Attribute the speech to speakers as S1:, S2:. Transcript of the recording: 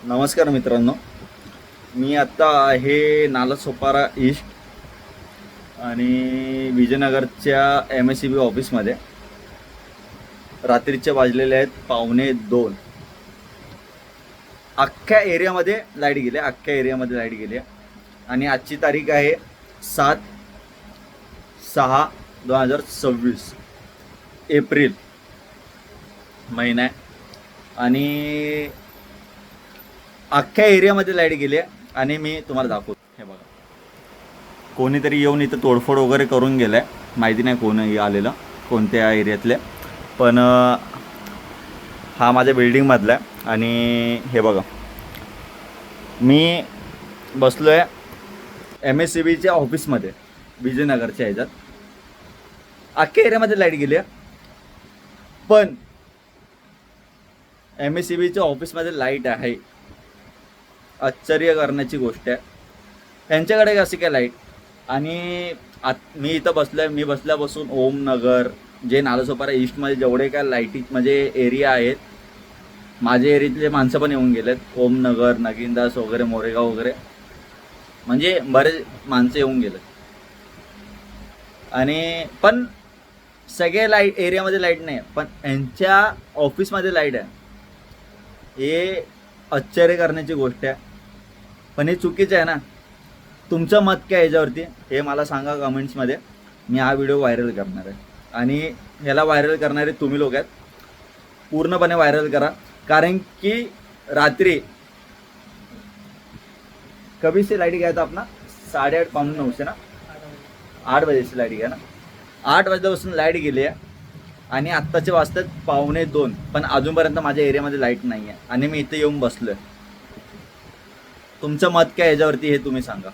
S1: नमस्कार मित्रांनो, मी आत्ता आहे नालासोपारा ईस्ट आणि विजयनगरच्या MSCB ऑफिसमध्ये. रात्रीचे वाजलेले आहेत 1:45. अख्ख्या एरियामध्ये लाईट गेली आणि आजची तारीख आहे 7/6/2026 एप्रिल महिना आहे आणि अख्ख्या एरियामध्ये लाईट गेली आहे. आणि मी तुम्हाला दाखवतो. हे बघा, कोणीतरी येऊन इथं तोडफोड वगैरे करून गेलं आहे. माहिती नाही कोण आलेलं, कोणत्या एरियातले, पण हा माझ्या बिल्डिंगमधला आहे. आणि हे बघा, मी बसलो आहे MSCBच्या ऑफिसमध्ये विजयनगरच्या ह्याच्यात. अख्ख्या एरियामध्ये लाईट गेली आहे, पण MSCBच्या ऑफिसमध्ये लाईट आहे. आश्चर्य करण्याची गोष्ट आहे. त्यांच्याकडे कशी काय लाईट? आणि मी इथं बसलो आहे. मी बसल्यापासून ओमनगर, जे नालासोपारा ईस्टमध्ये जेवढे काय लाईटी म्हणजे एरिया आहेत, माझ्या एरियातले माणसं पण येऊन गेलेत. ओमनगर, नगीनदास वगैरे, मोरेगाव वगैरे, म्हणजे बरेच माणसं येऊन गेलेत. आणि पण सगळे लाईट एरियामध्ये लाईट नाही, पण यांच्या ऑफिसमध्ये लाईट आहे. हे आश्चर्य करण्याची गोष्ट आहे, पण हे चुकीचं आहे ना. तुमचं मत काय याच्यावरती हे मला सांगा कमेंट्समध्ये. मी हा व्हिडिओ व्हायरल करणार आहे आणि ह्याला व्हायरल करणारे तुम्ही लोक आहेत. पूर्णपणे व्हायरल करा, कारण की रात्री कभी से लाईट गया था अपना 8:30 9 से ना, 8 बजे से लाईट गया ना. 8 वाजल्यापासून लाईट गेली आहे आणि आत्ताचे वाजतात 1:45, पण अजूनपर्यंत माझ्या एरियामध्ये लाईट नाही आहे आणि मी इथे येऊन बसलो आहे. तुमचं मत काय याच्यावरती हे तुम्ही सांगा.